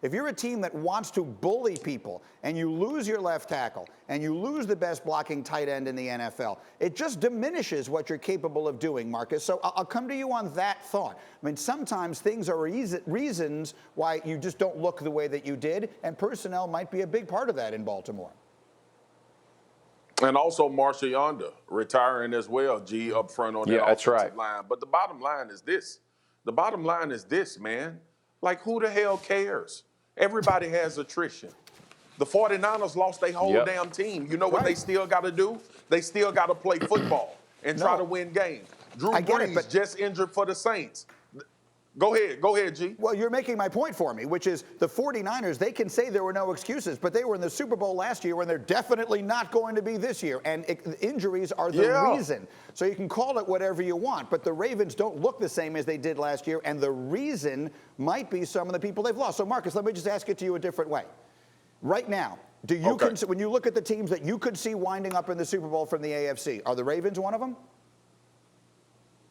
If you're a team that wants to bully people and you lose your left tackle and you lose the best blocking tight end in the NFL, it just diminishes what you're capable of doing, Marcus. So I'll come to you on that thought. I mean, sometimes things are reasons why you just don't look the way that you did, and personnel might be a big part of that in Baltimore. And also Marshall Yonder retiring as well, G, up front on that offensive line. But the bottom line is this. The bottom line is this, man. Like, who the hell cares? Everybody has attrition. The 49ers lost their whole damn team. You know what they still got to do? They still got to play football and try to win games. Drew Brees just injured for the Saints. Go ahead, G. Well, you're making my point for me, which is the 49ers, they can say there were no excuses, but they were in the Super Bowl last year when they're definitely not going to be this year, and injuries are the reason. So you can call it whatever you want, but the Ravens don't look the same as they did last year, and the reason might be some of the people they've lost. So, Marcus, let me just ask it to you a different way. Right now, do you when you look at the teams that you could see winding up in the Super Bowl from the AFC, are the Ravens one of them?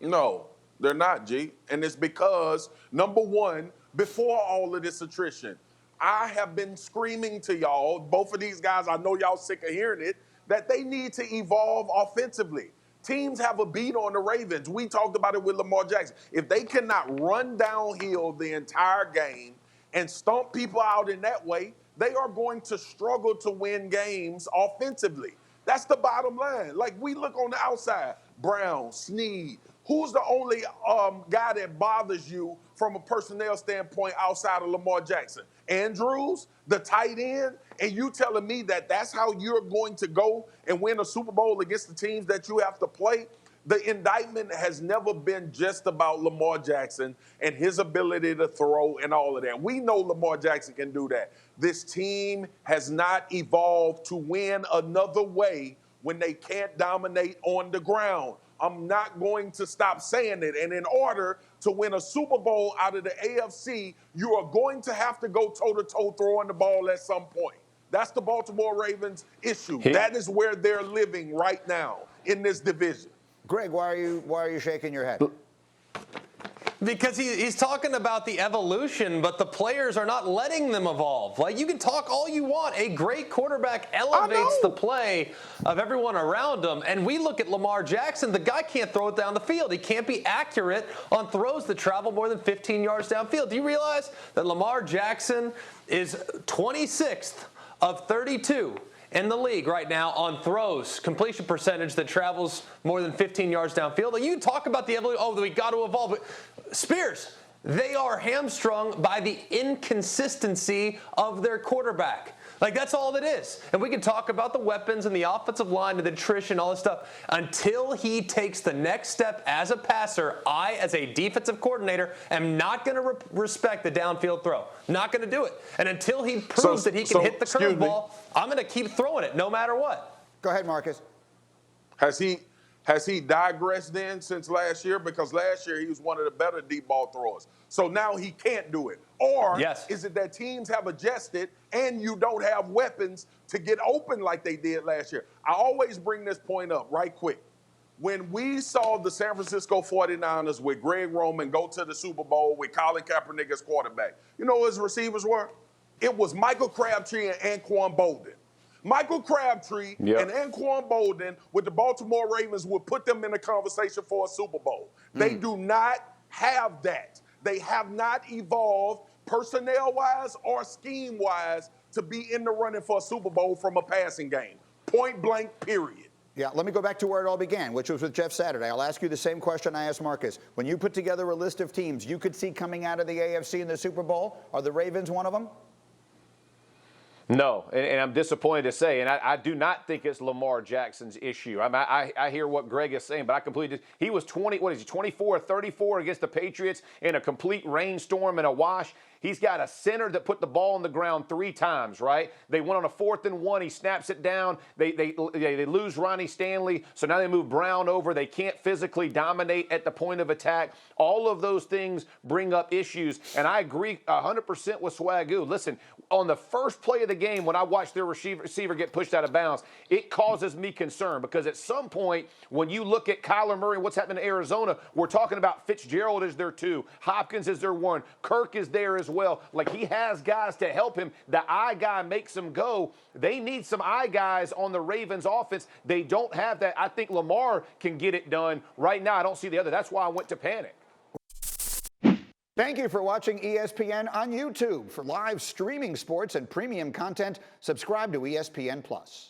No. They're not, G. And it's because, number one, before all of this attrition, I have been screaming to y'all, both of these guys, I know y'all sick of hearing it, that they need to evolve offensively. Teams have a beat on the Ravens. We talked about it with Lamar Jackson. If they cannot run downhill the entire game and stomp people out in that way, they are going to struggle to win games offensively. That's the bottom line. Like, we look on the outside, Brown, Snead. Who's the only guy that bothers you from a personnel standpoint outside of Lamar Jackson? Andrews, the tight end, and you telling me that that's how you're going to go and win a Super Bowl against the teams that you have to play? The indictment has never been just about Lamar Jackson and his ability to throw and all of that. We know Lamar Jackson can do that. This team has not evolved to win another way when they can't dominate on the ground. I'm not going to stop saying it. And in order to win a Super Bowl out of the AFC, you are going to have to go toe-to-toe throwing the ball at some point. That's the Baltimore Ravens' issue. That is where they're living right now in this division. Greg, why are you shaking your head? Because he's talking about the evolution, but the players are not letting them evolve. Like, you can talk all you want. A great quarterback elevates the play of everyone around him. And we look at Lamar Jackson. The guy can't throw it down the field. He can't be accurate on throws that travel more than 15 yards downfield. Do you realize that Lamar Jackson is 26th of 32 in the league right now on throws, completion percentage that travels more than 15 yards downfield? And you can talk about the evolution. Oh, we got to evolve. But Spears, they are hamstrung by the inconsistency of their quarterback. Like, that's all it is. And we can talk about the weapons and the offensive line and the attrition, all this stuff. Until he takes the next step as a passer, I, as a defensive coordinator, am not going to respect the downfield throw. Not going to do it. And until he proves that he can hit the curveball, I'm going to keep throwing it no matter what. Go ahead, Marcus. Has he digressed then since last year? Because last year he was one of the better deep ball throwers. So now he can't do it. Or is it that teams have adjusted and you don't have weapons to get open like they did last year? I always bring this point up right quick. When we saw the San Francisco 49ers with Greg Roman go to the Super Bowl with Colin Kaepernick as quarterback, you know who his receivers were? It was Michael Crabtree and Anquan Bolden. Michael Crabtree and Anquan Bolden with the Baltimore Ravens would put them in a conversation for a Super Bowl. They do not have that. They have not evolved personnel-wise or scheme-wise to be in the running for a Super Bowl from a passing game. Point blank, period. Yeah, let me go back to where it all began, which was with Jeff Saturday. I'll ask you the same question I asked Marcus. When you put together a list of teams you could see coming out of the AFC in the Super Bowl, are the Ravens one of them? No, and I'm disappointed to say, and I do not think it's Lamar Jackson's issue. I hear what Greg is saying, but I completely – he was 24 34 against the Patriots in a complete rainstorm and a wash. He's got a center that put the ball on the ground 3 times, right? They went on a 4th and 1. He snaps it down. They lose Ronnie Stanley, so now they move Brown over. They can't physically dominate at the point of attack. All of those things bring up issues, and I agree 100% with Swagoo. Listen, on the first play of the game, when I watched their receiver get pushed out of bounds, it causes me concern because at some point, when you look at Kyler Murray and what's happening in Arizona, we're talking about Fitzgerald is there 2, Hopkins is there 1, Kirk is there as as well. Like, he has guys to help him. The I guy makes him go. They need some I guys on the Ravens offense. They don't have that. I think Lamar can get it done. Right now, I don't see the other. That's why I went to panic. Thank you for watching ESPN on YouTube. For live streaming sports and premium content, subscribe to ESPN+.